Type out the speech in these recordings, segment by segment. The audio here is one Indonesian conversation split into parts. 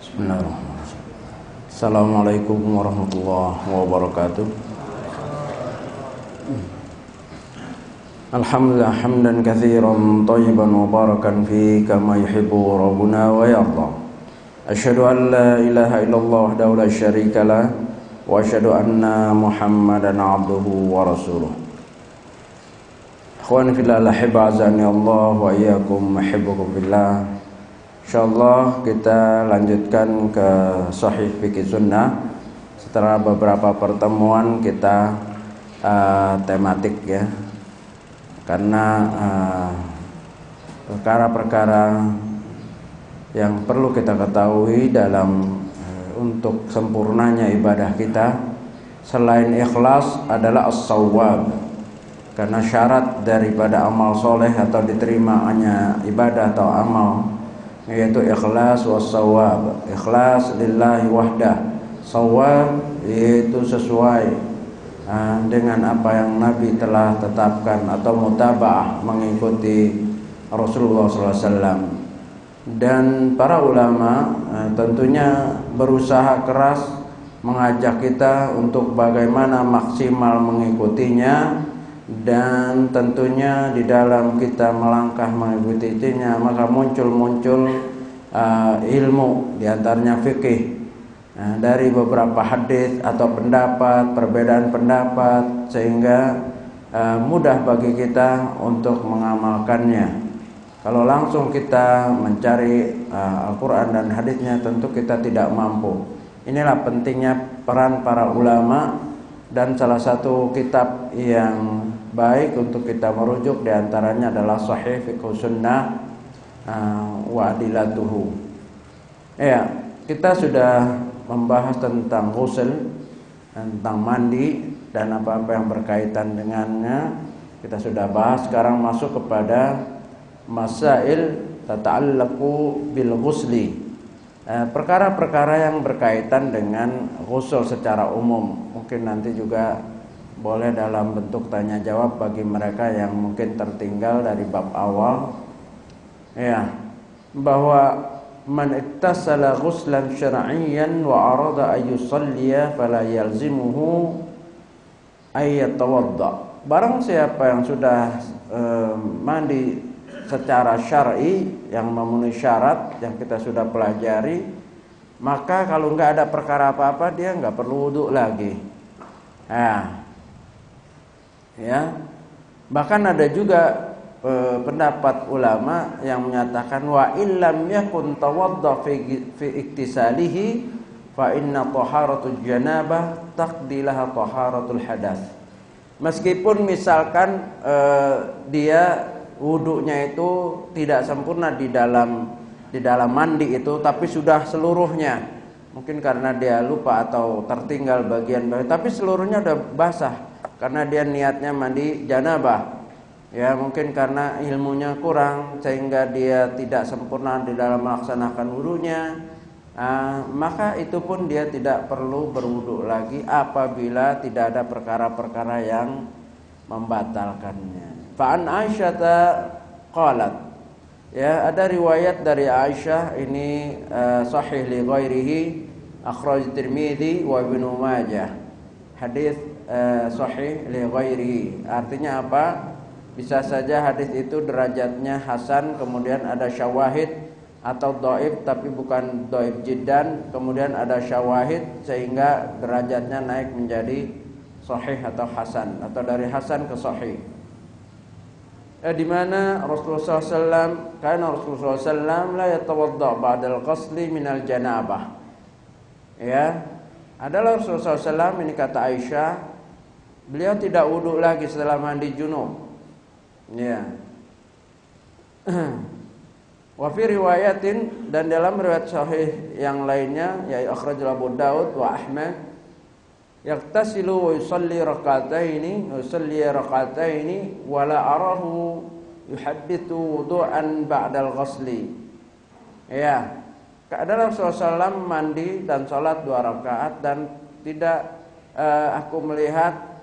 Bismillahirrahmanirrahim. Assalamualaikum warahmatullahi wabarakatuh. Alhamdulillah hamdan katsiran thayyiban mubarakan fi kama yuhibbu rabbuna wa yarda. Asyhadu an la ilaha illallah wahdahu la syarika lah wa asyhadu anna Muhammadan abduhu wa rasuluh. Ikhwan fillah azani Allah wa iyyakum uhibbukum fillah. Insyaallah kita lanjutkan ke Sahih Fikih Sunnah. Setelah beberapa pertemuan kita tematik ya, karena perkara-perkara yang perlu kita ketahui dalam untuk sempurnanya ibadah kita selain ikhlas adalah as-shawwab. Karena syarat daripada amal soleh atau diterimanya ibadah atau amal yaitu ikhlas was-shawwab. Ikhlas lillahi wahdah, shawwab yaitu sesuai dengan apa yang Nabi telah tetapkan atau mutaba'ah mengikuti Rasulullah SAW. Dan para ulama tentunya berusaha keras mengajak kita untuk bagaimana maksimal mengikutinya. Dan tentunya di dalam kita melangkah mengikutinya maka muncul ilmu, diantaranya fikih dari beberapa hadis atau pendapat, perbedaan pendapat, sehingga mudah bagi kita untuk mengamalkannya. Kalau langsung kita mencari Al-Quran dan hadisnya tentu kita tidak mampu. Inilah pentingnya peran para ulama, dan salah satu kitab yang baik untuk kita merujuk diantaranya adalah Sahih Fikih Sunnah wa Adilatuhu. Ya, kita sudah membahas tentang ghusl, tentang mandi dan apa-apa yang berkaitan dengannya. Kita sudah bahas. Sekarang masuk kepada masail tata'allaqu bil ghusli, perkara-perkara yang berkaitan dengan ghusl secara umum. Mungkin nanti juga boleh dalam bentuk tanya jawab bagi mereka yang mungkin tertinggal dari bab awal. Ya, bahwa man ittasala ghuslan syar'iyyan wa arada ay yusalliya fala yalzimuhu ay yatawadda. Barang siapa yang sudah mandi secara syar'i yang memenuhi syarat yang kita sudah pelajari, maka kalau enggak ada perkara apa-apa dia enggak perlu wudu lagi. Ya, bahkan ada juga pendapat ulama yang menyatakan wa illam yakun tawadda fi iktisalihi fa inna taharatul janabah taqdilaha taharatul hadas. Meskipun misalkan dia wudunya itu tidak sempurna di dalam mandi itu, tapi sudah seluruhnya, mungkin karena dia lupa atau tertinggal bagian, tapi seluruhnya sudah basah karena dia niatnya mandi janabah. Ya, mungkin karena ilmunya kurang sehingga dia tidak sempurna di dalam melaksanakan wudunya, maka itu pun dia tidak perlu berwudu lagi apabila tidak ada perkara-perkara yang membatalkannya. Fa'an Aisyah qalat, ya, ada riwayat dari Aisyah ini sahih li ghairihi, akhraj Tirmidzi wa Ibnu Majah. Hadis sahih li ghairihi artinya apa? Bisa saja hadis itu derajatnya hasan, kemudian ada syawahid, atau dhaif tapi bukan dhaif jiddan, kemudian ada syawahid sehingga derajatnya naik menjadi sahih atau hasan, atau dari hasan ke sahih. Di mana Rasulullah SAW, karena Rasulullah SAW la yatawadda ba'dal ghusli minal janabah. Ya, adalah Rasulullah SAW, ini kata Aisyah, beliau tidak wudu lagi setelah mandi junub. Ya. Wa fi riwayatin, dan dalam riwayat sahih yang lainnya yaitu akhrajul Abu Daud wa Ahmad, yaqtasilu wa yusalli rak'ataini wa la arahu yuhaddithu wudu'an ba'dal ghusli. Ya, adalah Rasulullah SAW mandi dan salat 2 rakaat dan tidak aku melihat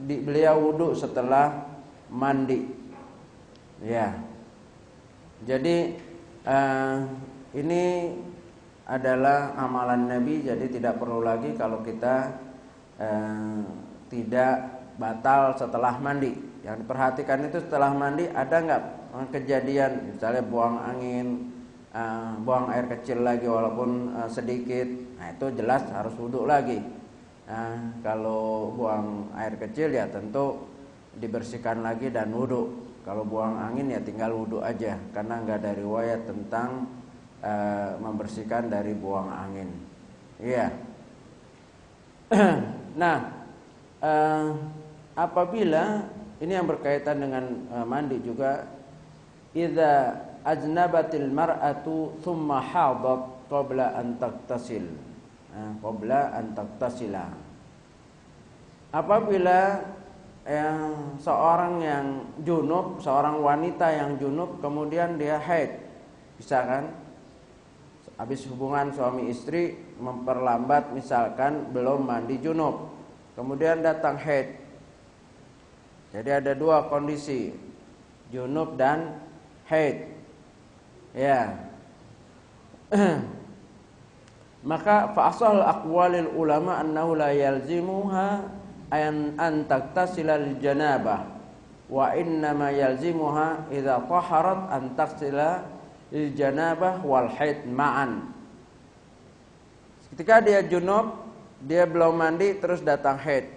beliau wudu setelah mandi. Ya. Jadi ini adalah amalan Nabi, jadi tidak perlu lagi kalau kita tidak batal setelah mandi. Yang diperhatikan itu setelah mandi ada nggak kejadian, misalnya buang angin, buang air kecil lagi walaupun sedikit, nah itu jelas harus wudhu lagi. Nah, kalau buang air kecil ya tentu dibersihkan lagi dan wudhu. Kalau buang angin ya tinggal wudhu aja, karena nggak ada riwayat tentang membersihkan dari buang angin. Iya. Nah, apabila ini yang berkaitan dengan mandi juga, idza ajnabatil mar'atu thumma hadat qabla an taghtasil. Qabla an taghtasila. Apabila seorang yang junub, seorang wanita yang junub kemudian dia haid, bisa kan? Habis hubungan suami istri memperlambat, misalkan belum mandi junub, kemudian datang haid. Jadi ada dua kondisi, junub dan haid. Ya. Maka fa asal aqwalil ulama annahu la yalzimuha an taktasila lil janabah wa innama yalzimuha idza taharat an taksila lil janabah wal haid ma'an. Ketika dia junub, dia belum mandi terus datang haid,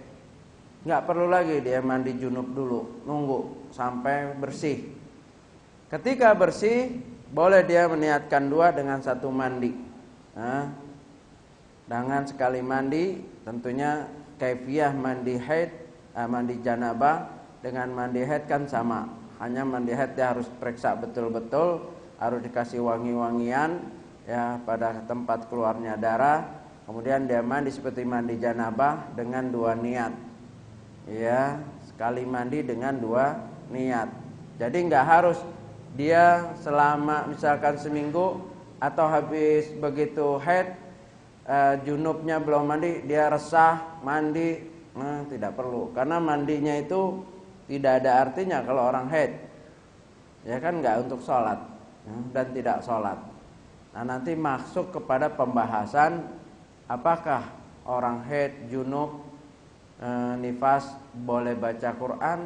nggak perlu lagi dia mandi junub dulu, nunggu sampai bersih. Ketika bersih boleh dia meniatkan dua dengan satu mandi. Dengan sekali mandi, tentunya kaifiyah mandi haid, mandi janabah dengan mandi haid kan sama. Hanya mandi haid dia harus periksa betul-betul, harus dikasih wangi-wangian ya pada tempat keluarnya darah. Kemudian dia mandi seperti mandi janabah dengan dua niat. Ya, sekali mandi dengan dua niat. Jadi nggak harus dia selama misalkan seminggu atau habis begitu haid junubnya belum mandi, dia resah mandi, tidak perlu, karena mandinya itu tidak ada artinya kalau orang haid, ya kan, nggak untuk sholat dan tidak sholat. Nah nanti masuk kepada pembahasan apakah orang haid, junub, nifas boleh baca Quran,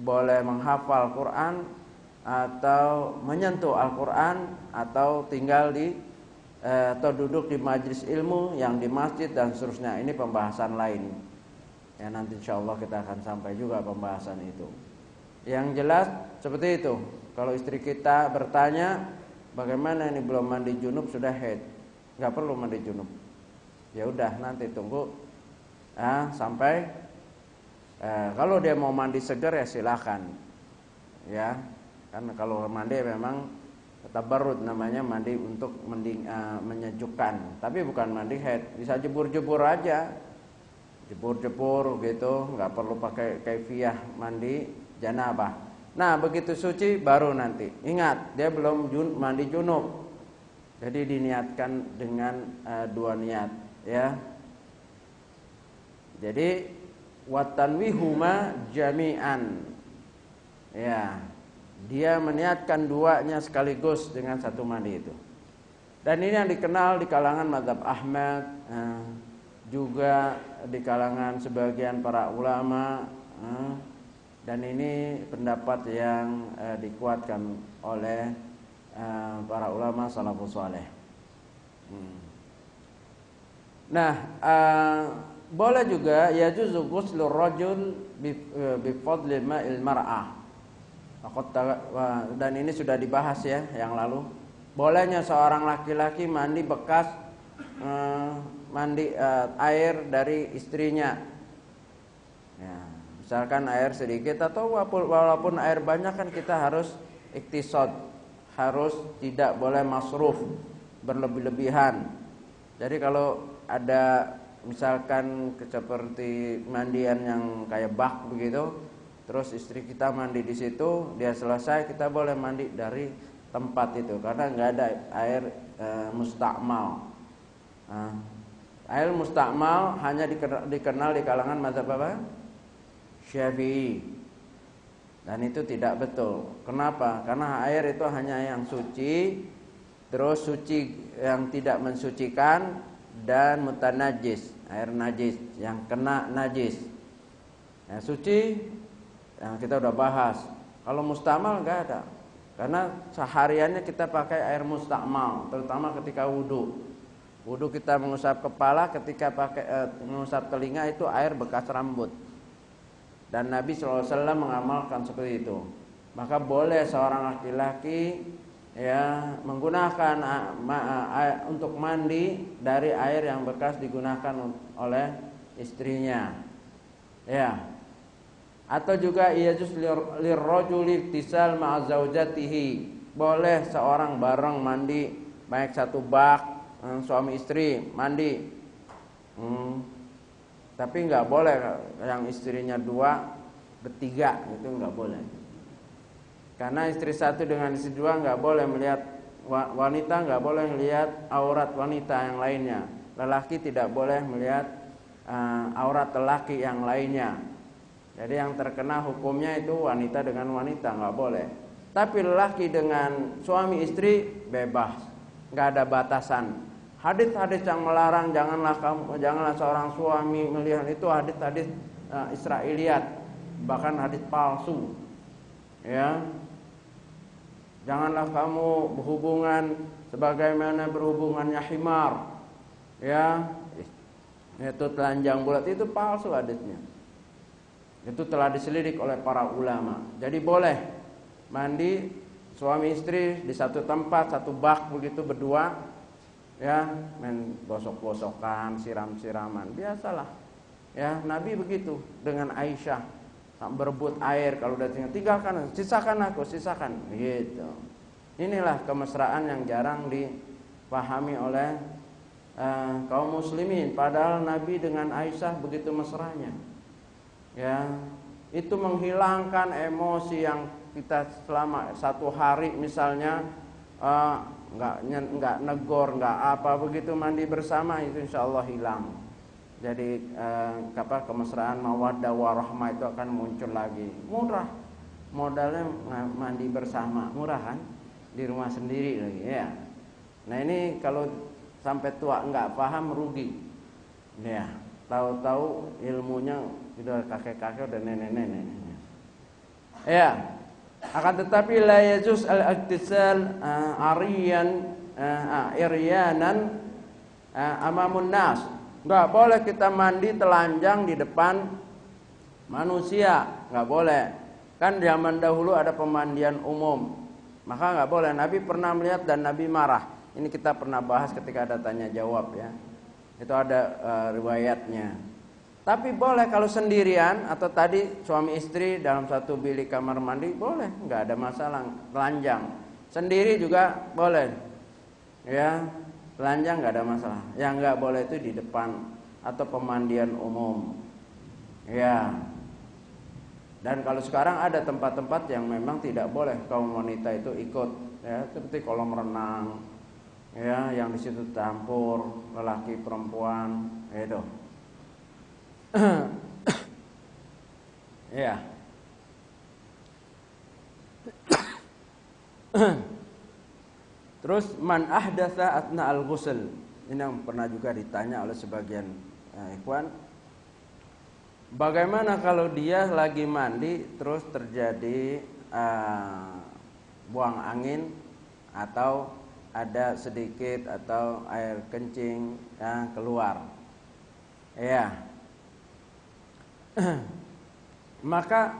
boleh menghafal Quran, atau menyentuh Al-Quran, atau tinggal di atau duduk di majelis ilmu yang di masjid dan seterusnya. Ini pembahasan lain ya, nanti insyaallah kita akan sampai juga pembahasan itu. Yang jelas seperti itu. Kalau istri kita bertanya bagaimana ini belum mandi junub sudah haid, nggak perlu mandi junub, ya udah nanti tunggu sampai kalau dia mau mandi segar ya silakan ya, kan kalau mandi memang tabarrud namanya, mandi untuk menyejukkan, tapi bukan mandi haid. Bisa jebur-jebur aja, jebur-jebur gitu, nggak perlu pakai kaifiyah mandi janabah. Nah begitu suci baru nanti ingat dia belum mandi junub, jadi diniatkan dengan dua niat ya. Jadi watanwihuma jami'an ya, dia meniatkan duanya sekaligus dengan satu mandi itu. Dan ini yang dikenal di kalangan mazhab Ahmad, juga di kalangan sebagian para ulama, dan ini pendapat yang dikuatkan oleh para ulama salafus saleh. Nah, boleh juga yajuzu ghuslur rajul bi fadli ma'il mar'ah. Dan ini sudah dibahas ya yang lalu. Bolehnya seorang laki-laki mandi bekas mandi air dari istrinya ya, misalkan air sedikit atau walaupun air banyak kan kita harus iktisad, harus tidak boleh masruf berlebih-lebihan. Jadi kalau ada misalkan seperti mandian yang kayak bak begitu, terus istri kita mandi di situ, dia selesai, kita boleh mandi dari tempat itu karena nggak ada air mustakmal. Air mustakmal hanya dikenal di kalangan mazhab apa? Syafi'i. Dan itu tidak betul. Kenapa? Karena air itu hanya yang suci terus suci yang tidak mensucikan, dan mutanajis, air najis yang kena najis. Ya, suci yang kita udah bahas. Kalau mustamal enggak ada. Karena sehariannya kita pakai air mustakmal, terutama ketika wudu. Wudu kita mengusap kepala, ketika pakai mengusap telinga itu air bekas rambut. Dan Nabi SAW mengamalkan seperti itu. Maka boleh seorang laki-laki ya menggunakan untuk mandi dari air yang bekas digunakan oleh istrinya. Ya. Atau juga yajuz lirrajuli ittisal ma'a zaujatihi. Boleh seorang bareng mandi, baik satu bak, suami istri mandi. Tapi enggak boleh yang istrinya 2 bertiga, itu enggak boleh. Karena istri satu dengan istri 2 enggak boleh melihat wanita, enggak boleh melihat aurat wanita yang lainnya. Lelaki tidak boleh melihat aurat lelaki yang lainnya. Jadi yang terkena hukumnya itu wanita dengan wanita, enggak boleh. Tapi lelaki dengan suami istri bebas, enggak ada batasan. Hadis-hadis yang melarang janganlah seorang suami melihat itu hadis-hadis Israiliyat, bahkan hadis palsu. Ya. Janganlah kamu berhubungan sebagaimana berhubungannya himar. Ya. Itu telanjang bulat, itu palsu hadisnya. Itu telah diselidik oleh para ulama. Jadi boleh mandi suami istri di satu tempat, satu bak begitu berdua. Ya, main gosok-gosokan, siram-siraman, biasalah. Ya, Nabi begitu dengan Aisyah, berebut air kalau udah tinggalkan, sisakan aku, sisakan, gitu. Inilah kemesraan yang jarang dipahami oleh kaum muslimin. Padahal Nabi dengan Aisyah begitu mesranya. Ya, itu menghilangkan emosi yang kita selama 1 hari misalnya enggak negor, enggak apa, begitu mandi bersama itu insyaallah hilang. Jadi kemesraan mawaddah warahmah itu akan muncul lagi. Murah. Modalnya mandi bersama, murah kan? Di rumah sendiri lagi ya. Nah, ini kalau sampai tua enggak paham rugi. Ya, tahu-tahu ilmunya udah kakek-kakek, udah nenek-nenek. Ya. Akan tetapi la yajuz al-iktisal iryanan amamun nas. Enggak boleh kita mandi telanjang di depan manusia, enggak boleh. Kan zaman dahulu ada pemandian umum. Maka enggak boleh. Nabi pernah melihat dan Nabi marah. Ini kita pernah bahas ketika ada tanya jawab ya. Itu ada riwayatnya. Tapi boleh kalau sendirian atau tadi suami istri dalam satu bilik kamar mandi boleh, enggak ada masalah, telanjang. Sendiri juga boleh. Ya, telanjang enggak ada masalah. Yang enggak boleh itu di depan atau pemandian umum. Ya. Dan kalau sekarang ada tempat-tempat yang memang tidak boleh kaum wanita itu ikut, ya, seperti kolam renang. Ya, yang di situ campur lelaki perempuan, itu. Ya. Terus man ahdatsa atna al-ghusl. Ini yang pernah juga ditanya oleh sebagian ikhwan. Bagaimana kalau dia lagi mandi terus terjadi buang angin atau ada sedikit atau air kencing yang keluar. Ya. Maka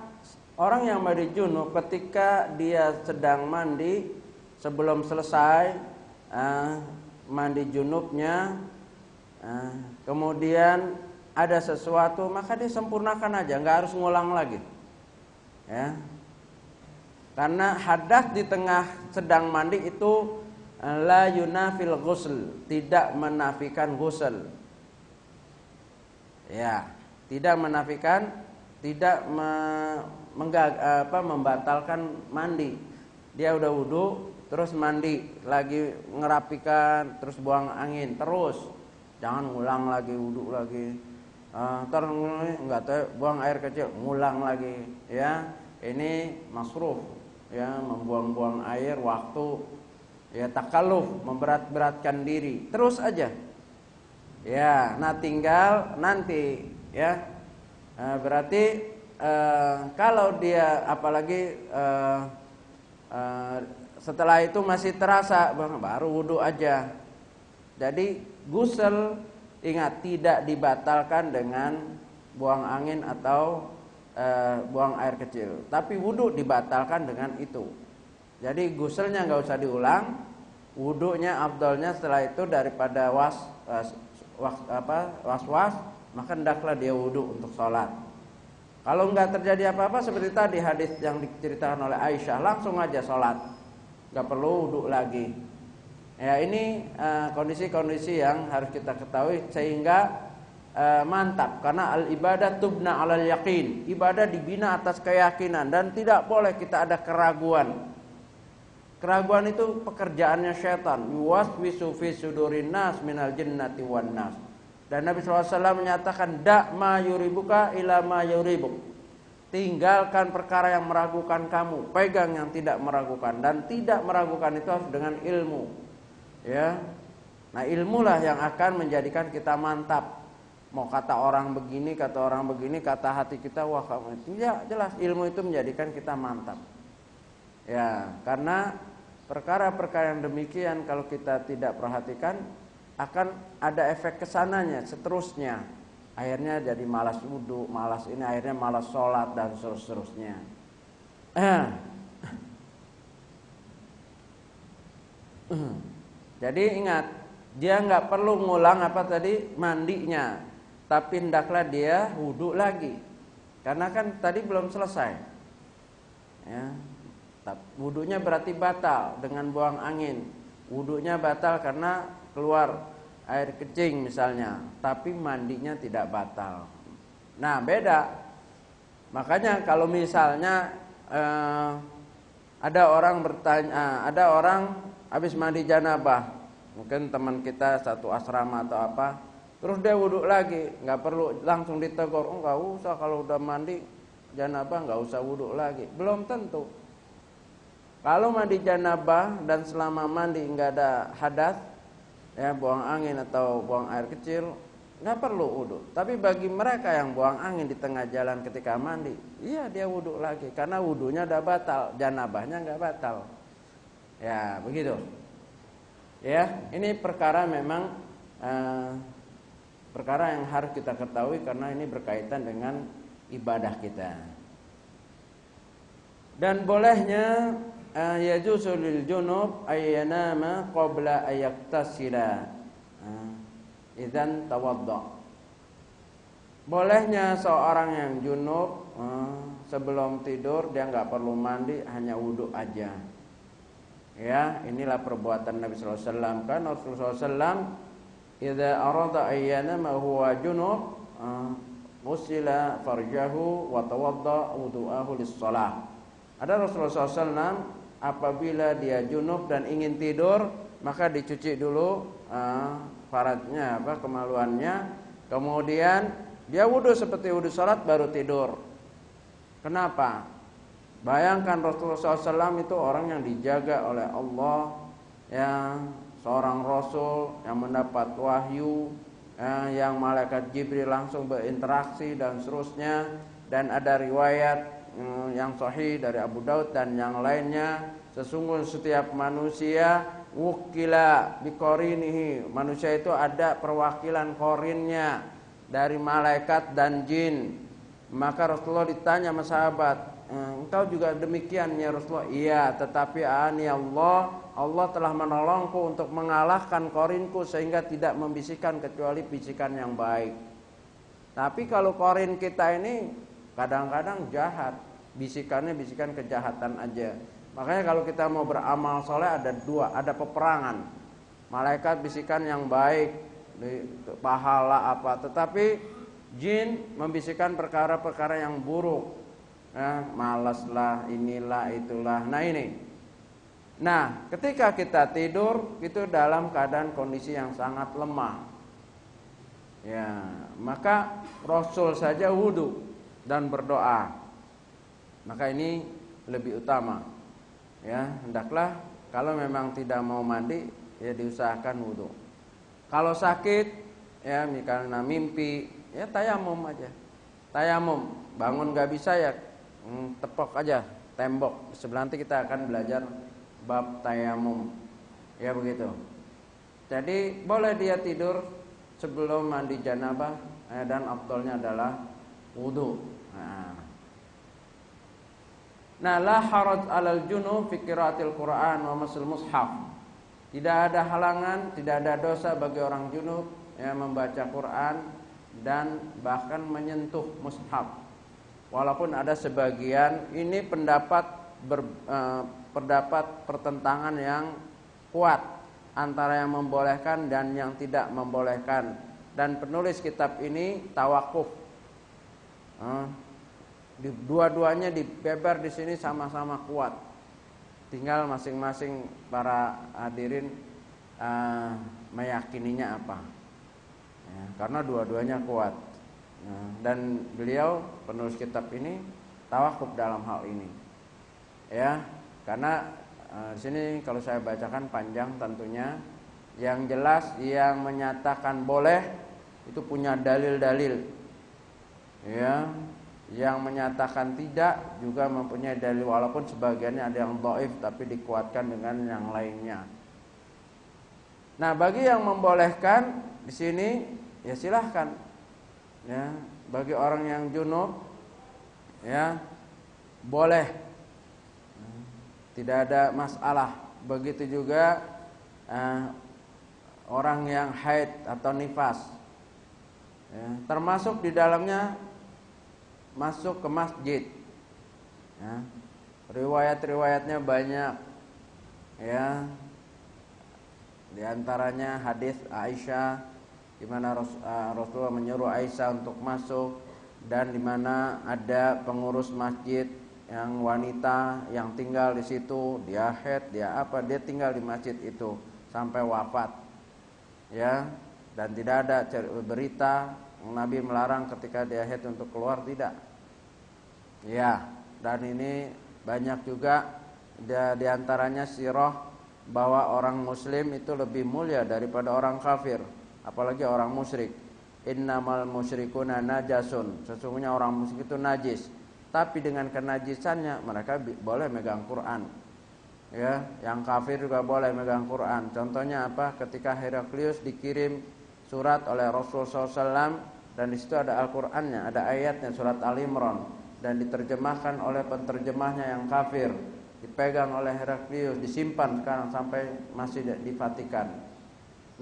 orang yang mandi junub ketika dia sedang mandi, sebelum selesai mandi junubnya, kemudian ada sesuatu, maka dia sempurnakan aja, nggak harus ngulang lagi. Ya. Karena hadas di tengah sedang mandi itu la yunafil ghusl, tidak menafikan ghusl. Ya, tidak menafikan, tidak membatalkan mandi. Dia udah wudu, terus mandi, lagi ngerapikan, terus buang angin, terus jangan ngulang lagi wudu lagi. Enggak tahu, buang air kecil, ngulang lagi. Ya, ini masruf, ya, membuang-buang air waktu. Ya, takalluf, memberat-beratkan diri, terus aja. Ya, nah tinggal nanti ya. Berarti kalau dia apalagi setelah itu masih terasa, baru wudu aja. Jadi gusel, ingat, tidak dibatalkan dengan buang angin atau buang air kecil, tapi wudu dibatalkan dengan itu. Jadi guselnya nggak usah diulang, wudunya afdalnya setelah itu daripada was, maka hendaklah dia wudu untuk sholat. Kalau nggak terjadi apa-apa seperti tadi hadis yang diceritakan oleh Aisyah, langsung aja sholat, nggak perlu wudu lagi. Ya, ini kondisi-kondisi yang harus kita ketahui sehingga mantap, karena al ibadah tubna alal yakin, ibadah dibina atas keyakinan dan tidak boleh kita ada keraguan. Keraguan itu pekerjaannya setan. Yuwaswisu fi sudurin nas minal jinnati wan nas. Dan Nabi SAW menyatakan dak ma yuribuka ila ma yuribuk. Tinggalkan perkara yang meragukan kamu, pegang yang tidak meragukan. Dan tidak meragukan itu harus dengan ilmu. Ya. Nah, ilmulah yang akan menjadikan kita mantap. Mau kata orang begini, kata hati kita wah kamu itu. Ya, jelas ilmu itu menjadikan kita mantap. Ya, karena perkara-perkara yang demikian kalau kita tidak perhatikan akan ada efek kesananya seterusnya. Akhirnya jadi malas wudu, malas ini, akhirnya malas sholat dan seterusnya. Jadi ingat, dia nggak perlu ngulang mandinya, tapi hendaklah dia wudu lagi, karena kan tadi belum selesai. Ya. Wudunya berarti batal dengan buang angin. Wudunya batal karena keluar air kencing misalnya, tapi mandinya tidak batal. Nah, beda. Makanya kalau misalnya ada orang bertanya, ada orang habis mandi janabah, mungkin teman kita satu asrama atau apa, terus dia wudu lagi, nggak perlu langsung ditegur, nggak usah kalau udah mandi janabah nggak usah wudu lagi. Belum tentu. Kalau mandi janabah dan selama mandi nggak ada hadas, ya buang angin atau buang air kecil, nggak perlu wudu. Tapi bagi mereka yang buang angin di tengah jalan ketika mandi, iya dia wudu lagi karena wudunya udah batal, janabahnya nggak batal. Ya begitu. Ya, ini perkara memang perkara yang harus kita ketahui karena ini berkaitan dengan ibadah kita. Dan bolehnya yajuzu lil junub ayyanama qabla ayaktasila idzan tawadda. Bolehnya seorang yang junub sebelum tidur dia enggak perlu mandi, hanya wudu aja. Ya, inilah perbuatan Nabi sallallahu alaihi wasallam. Kan Rasulullah sallam idza arada ayyanama huwa junub usila farjahu wa tawadda wudu'ahu lis-shalah. Ada Rasulullah SAW apabila dia junub dan ingin tidur, maka dicuci dulu faradnya kemaluannya, kemudian dia wudu seperti wudu salat baru tidur. Kenapa? Bayangkan Rasulullah SAW itu orang yang dijaga oleh Allah, ya, seorang Rasul yang mendapat wahyu, yang malaikat Jibril langsung berinteraksi dan seterusnya. Dan ada riwayat yang sahih dari Abu Daud dan yang lainnya, sesungguhnya setiap manusia wukila biqarinihi, manusia itu ada perwakilan korinnya dari malaikat dan jin. Maka Rasulullah ditanya sama sahabat, engkau juga demikian ya Rasulullah? Iya, tetapi Allah telah menolongku untuk mengalahkan korinku sehingga tidak membisikkan kecuali bisikan yang baik. Tapi kalau korin kita ini kadang-kadang jahat, bisikannya bisikan kejahatan aja. Makanya kalau kita mau beramal soleh ada dua, ada peperangan. Malaikat bisikan yang baik, pahala apa, tetapi jin membisikkan perkara-perkara yang buruk. Malaslah, inilah, itulah. Nah ini. Nah, ketika kita tidur itu dalam keadaan kondisi yang sangat lemah. Ya, maka Rasul saja wudu dan berdoa. Maka ini lebih utama. Ya, hendaklah Kalau memang tidak mau mandi, ya diusahakan wudu. Kalau sakit, ya misalnya mimpi, ya tayamum aja. Tayamum, bangun nggak bisa ya tepok aja tembok. Sebelah nanti kita akan belajar bab tayamum. Ya begitu. Jadi boleh dia tidur sebelum mandi janabah, dan afdalnya adalah wudu. Nah, la haraj 'alal junub fi qiraatil Qur'an wa masul mushaf. Tidak ada halangan, tidak ada dosa bagi orang junub yang membaca Quran dan bahkan menyentuh mushaf. Walaupun ada sebagian ini pendapat pertentangan yang kuat antara yang membolehkan dan yang tidak membolehkan. Dan penulis kitab ini tawakuf. Dua-duanya dibeber di sini sama-sama kuat. Tinggal masing-masing para hadirin meyakininya apa. Ya, karena dua-duanya kuat. Dan beliau penulis kitab ini tawakuf dalam hal ini. Ya, karena di sini kalau saya bacakan panjang tentunya. Yang jelas yang menyatakan boleh itu punya dalil-dalil. Ya. Yang menyatakan tidak juga mempunyai dalil, walaupun sebagiannya ada yang dhaif tapi dikuatkan dengan yang lainnya. Nah, bagi yang membolehkan di sini ya silahkan. Ya, bagi orang yang junub ya boleh. Tidak ada masalah. Begitu juga orang yang haid atau nifas. Ya, termasuk di dalamnya masuk ke masjid. Ya. Riwayat-riwayatnya banyak. Ya. Di antaranya hadis Aisyah di mana Rasulullah menyuruh Aisyah untuk masuk, dan di mana ada pengurus masjid yang wanita yang tinggal di situ, dia haid, dia tinggal di masjid itu sampai wafat. Ya. Dan tidak ada berita Nabi melarang ketika dia haid untuk keluar, tidak. Ya, dan ini banyak juga di antaranya sirah bahwa orang muslim itu lebih mulia daripada orang kafir, apalagi orang musyrik. Innamal musyrikuna najasun. Sesungguhnya orang musyrik itu najis, tapi dengan kenajisannya mereka boleh megang Quran. Ya, yang kafir juga boleh megang Quran. Contohnya apa? Ketika Heraklius dikirim surat oleh Rasulullah SAW, dan di situ ada Al-Qur'annya, ada ayatnya surat Al-Imran, dan diterjemahkan oleh penterjemahnya yang kafir, dipegang oleh Heraklius, disimpan sekarang sampai masih di Vatikan.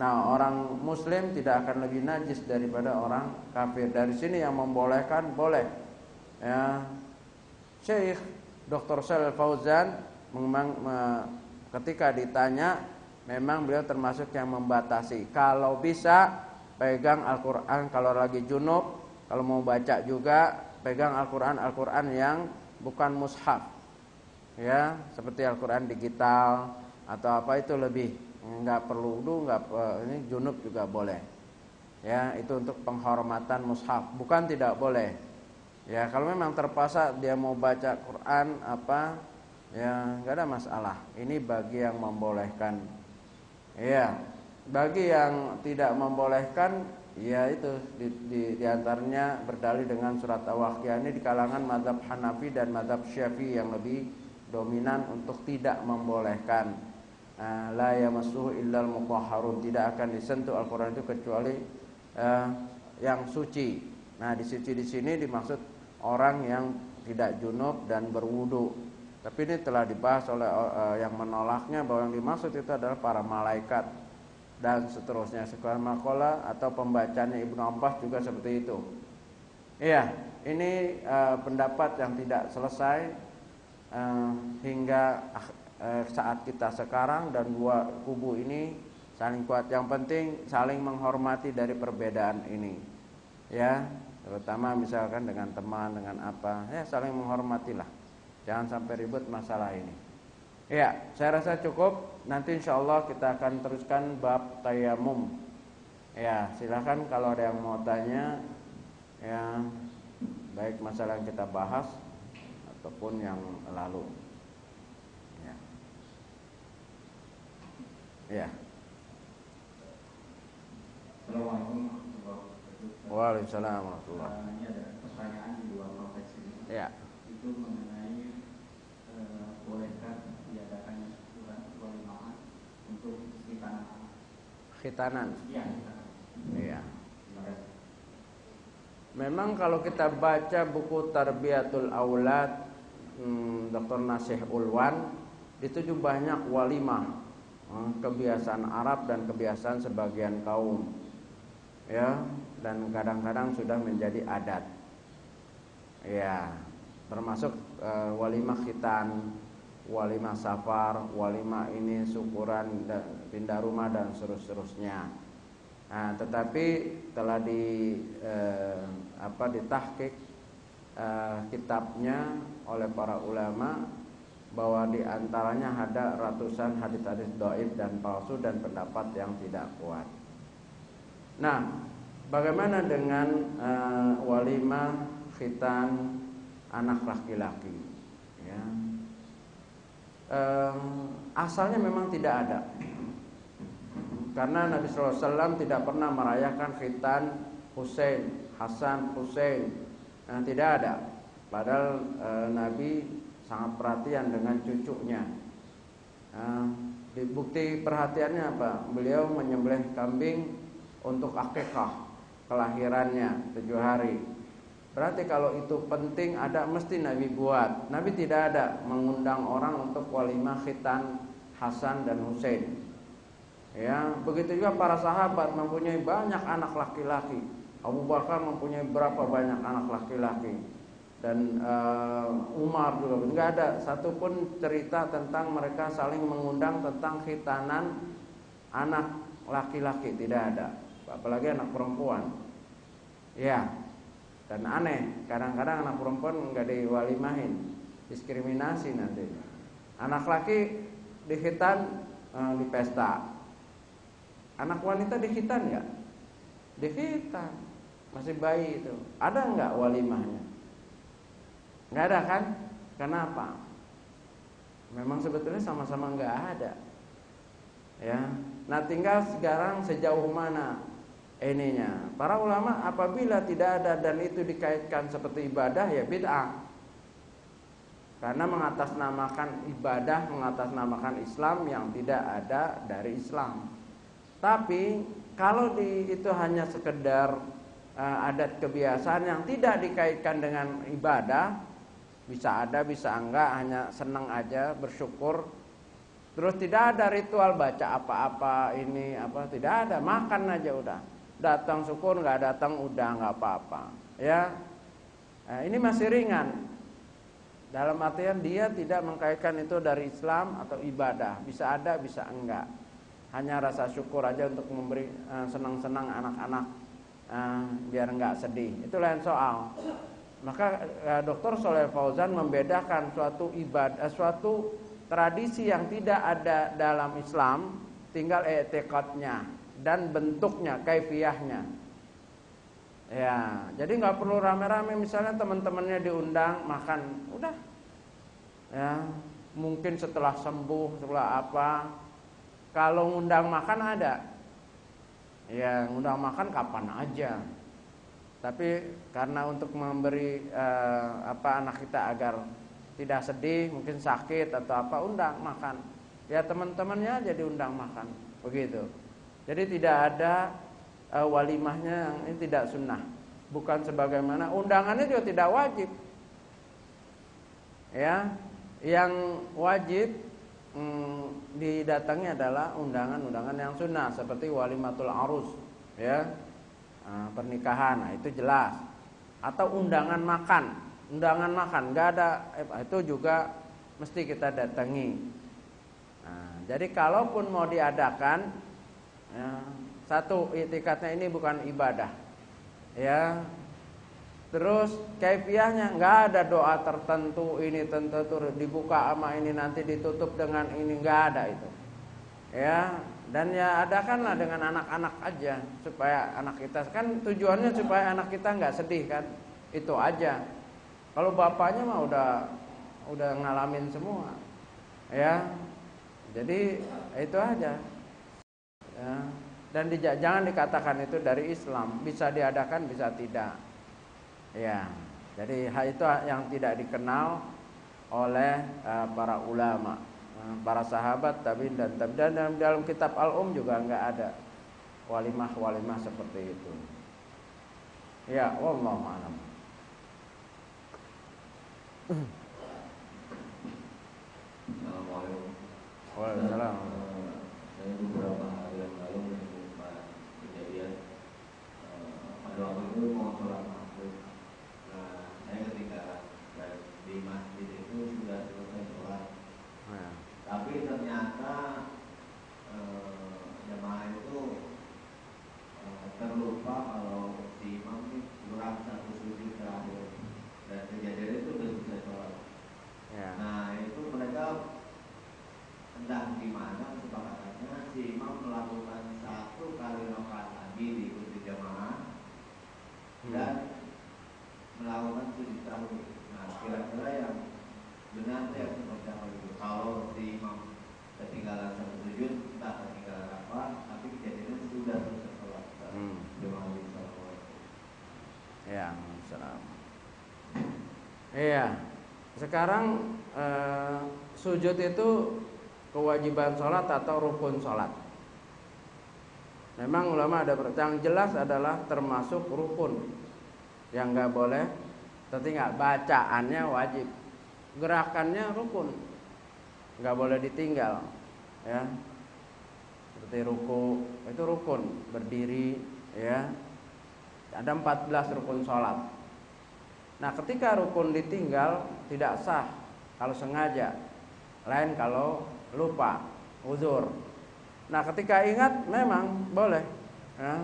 Nah, orang muslim tidak akan lebih najis daripada orang kafir. Dari sini yang membolehkan boleh. Ya, Syekh Dr. Shalih Fauzan memang ketika ditanya, memang beliau termasuk yang membatasi. Kalau bisa pegang Al-Quran kalau lagi junub, kalau mau baca juga pegang Al-Quran yang bukan mushaf. Ya, seperti Al-Quran digital atau apa, itu lebih enggak perlu wudu, ini junub juga boleh. Ya, itu untuk penghormatan mushaf, bukan tidak boleh. Ya, kalau memang terpaksa dia mau baca Quran ya enggak ada masalah. Ini bagi yang membolehkan. Ya, bagi yang tidak membolehkan, ya itu di antaranya berdalil dengan surat Al-Waqiah. Ini di kalangan mazhab Hanafi dan mazhab Syafi'i yang lebih dominan untuk tidak membolehkan. La yamassuhu illal mutahharun, tidak akan disentuh Al-Qur'an itu kecuali yang suci. Nah, di sini dimaksud orang yang tidak junub dan berwudu. Tapi ini telah dibahas oleh yang menolaknya bahwa yang dimaksud itu adalah para malaikat dan seterusnya. Sekarang maqala atau pembacanya Ibnu Abbas juga seperti itu. Iya, ini pendapat yang tidak selesai hingga saat kita sekarang, dan dua kubu ini saling kuat. Yang penting saling menghormati dari perbedaan ini. Ya, terutama misalkan dengan teman, dengan apa, ya saling menghormatilah. Jangan sampai ribut masalah ini. Ya, saya rasa cukup. Nanti insyaallah kita akan teruskan bab tayamum. Ya, silakan kalau ada yang mau tanya, ya, baik masalah yang kita bahas ataupun yang lalu. Ya. Ya. Assalamualaikum warahmatullahi wabarakatuh. Waalaikumsalam warahmatullahi. Ini ada pertanyaan di luar konteks ini. Ya. Itu mengenai bolehkah diadakannya syukuran walimah untuk khitanan anak? Khitanan. Iya. Iya. Terima kasih. Memang kalau kita baca buku Tarbiyatul Aulad Dr. Nasih Ulwan, itu juga banyak walimah, kebiasaan Arab dan kebiasaan sebagian kaum, ya, dan kadang-kadang sudah menjadi adat, ya, termasuk walimah khitan, walimah safar, walimah ini syukuran, pindah rumah dan seterusnya. Nah, tetapi telah ditahqiq kitabnya oleh para ulama bahwa diantaranya ada ratusan hadis-hadis dhaif dan palsu dan pendapat yang tidak kuat. Nah, bagaimana dengan walimah khitan anak laki-laki? Ya. Asalnya memang tidak ada. Karena Nabi SAW tidak pernah merayakan khitan Husain, Hasan, Husain. Nah, tidak ada. Padahal Nabi sangat perhatian dengan cucunya. Bukti perhatiannya apa? Beliau menyembelih kambing untuk akikah kelahirannya 7 hari. Berarti kalau itu penting ada, mesti Nabi buat. Nabi tidak ada mengundang orang untuk walimah khitan Hasan dan Husain. Ya, begitu juga para sahabat mempunyai banyak anak laki-laki. Abu Bakar mempunyai berapa banyak anak laki-laki, dan Umar juga. Enggak ada satupun cerita tentang mereka saling mengundang tentang khitanan anak laki-laki, tidak ada. Apalagi anak perempuan. Ya, dan aneh, kadang-kadang anak perempuan enggak diwalimahin, diskriminasi nanti. Anak laki dikhitan di pesta. Anak wanita dikhitan enggak? Dikhitan. Masih bayi itu. Ada enggak walimahnya? Enggak ada kan? Kenapa? Memang sebetulnya sama-sama enggak ada. Ya. Nah, tinggal sekarang sejauh mana ininya. Para ulama apabila tidak ada dan itu dikaitkan seperti ibadah, ya bid'ah. Karena mengatasnamakan ibadah, mengatasnamakan Islam yang tidak ada dari Islam. Tapi kalau itu hanya sekedar adat kebiasaan yang tidak dikaitkan dengan ibadah, bisa ada bisa enggak, hanya senang aja, bersyukur. Terus tidak ada ritual baca apa-apa ini apa, tidak ada, makan aja udah. Datang syukur, enggak datang udah enggak apa-apa. Ya. Ini masih ringan. Dalam artian dia tidak mengkaitkan itu dari Islam atau ibadah, bisa ada bisa enggak. Hanya rasa syukur aja untuk memberi senang-senang anak-anak biar enggak sedih. Itu lain soal. Maka Dr. Shalih Fauzan membedakan suatu ibadah, suatu tradisi yang tidak ada dalam Islam, tinggal i'tiqadnya dan bentuknya, kaifiyahnya. Ya, jadi enggak perlu rame-rame, misalnya teman-temannya diundang makan, udah. Ya, mungkin setelah sembuh, setelah apa. Kalau ngundang makan ada. Ya, ngundang makan kapan aja. Tapi karena untuk memberi anak kita agar tidak sedih, mungkin sakit atau apa, undang makan. Ya teman-temannya aja diundang makan, begitu. Jadi tidak ada walimahnya yang ini tidak sunnah. Bukan sebagaimana undangannya juga tidak wajib. Ya, yang wajib didatangi adalah undangan-undangan yang sunnah seperti walimatul arus, ya, pernikahan, nah itu jelas. Atau undangan makan, nggak ada, itu juga mesti kita datangi. Nah, jadi kalaupun mau diadakan, ya, satu, i'tikadnya ini bukan ibadah, ya. Terus kaifiyahnya nggak ada doa tertentu, ini tentu dibuka sama ini nanti ditutup dengan ini, nggak ada itu. Ya, dan ya adakanlah dengan anak-anak aja supaya anak kita, kan tujuannya supaya anak kita nggak sedih kan, itu aja. Kalau bapaknya mah udah ngalamin semua, ya. Jadi itu aja. ya. Dan jangan dikatakan itu dari Islam, bisa diadakan bisa tidak. Ya, jadi hal itu yang tidak dikenal oleh para ulama, para sahabat, tabi'in dan dalam kitab Al-Um juga enggak ada walimah seperti itu. Ya, wallahu a'lam. Assalamualaikum. Waalaikumsalam. Saya beberapa hari yang lalu menemukan kejadian pada waktu itu mau sholat maghrib. Nah, saya ketika di masjid itu sudah selesai sholat. Ya. Tapi ternyata jemaah itu terlupa kalau si imam ini kurang satu sujud terakhir. Dan kejadian itu sudah selesai sholat. Ya. Nah, itu mereka entah gimana kesepakatannya si imam melakukan satu kali rakaat lagi diikuti jamaah dan melakukan sujud sahwi. Nah, kira-kira yang benar yang seperti apa itu? Kalau si imam ketinggalan satu sujud, entah ketinggalan apa, tapi kejadiannya sudah selesai sholat. Jemaah bisa. Ya, salam. Iya. Sekarang sujud itu kewajiban sholat atau rukun sholat. Memang ulama ada yang jelas adalah termasuk rukun yang nggak boleh tertinggal. Bacaannya wajib, gerakannya rukun, nggak boleh ditinggal. Ya, seperti ruku itu rukun, berdiri, ya. Ada 14 rukun sholat. Nah, ketika rukun ditinggal tidak sah kalau sengaja, lain kalau lupa, uzur. Nah, ketika ingat memang boleh, ya.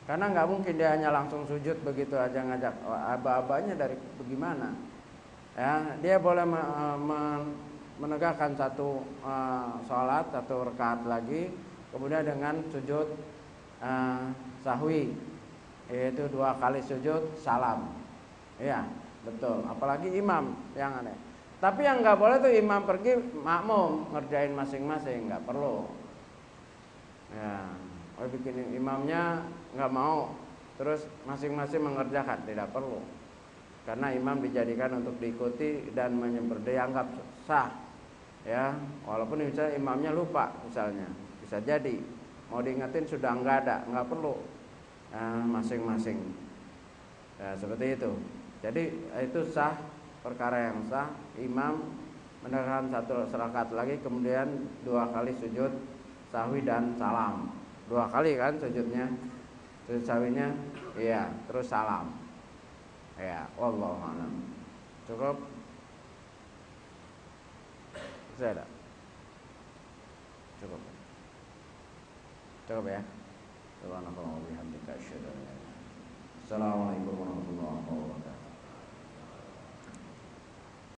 Karena nggak mungkin dia hanya langsung sujud begitu aja ngajak aba-abanya dari bagaimana. Ya, dia boleh menegakkan satu sholat, satu rakaat lagi, kemudian dengan sujud sahwi, yaitu 2 kali sujud salam. Iya, betul. Apalagi imam yang aneh. Tapi yang nggak boleh tuh imam pergi, makmum ngerjain masing-masing, nggak perlu. Ya, bikin imamnya nggak mau, terus masing-masing mengerjakan, tidak perlu. Karena imam dijadikan untuk diikuti dan dianggap sah. Ya, walaupun misalnya imamnya lupa, misalnya, bisa jadi mau diingetin sudah nggak ada, nggak perlu. Masing-masing. Ya, seperti itu. Jadi itu sah, perkara yang sah. Imam menegakkan satu rakaat lagi, kemudian 2 kali sujud sahwi dan salam. 2 kali kan sujudnya, sujud sahwinya, iya, terus salam. Ya, wallahu a'lam. Cukup? Sudah. Cukup. Cukup ya. Subhanallah wa bihamdika asyhadu an la ilaha illa anta. Assalamualaikum warahmatullahi wabarakatuh.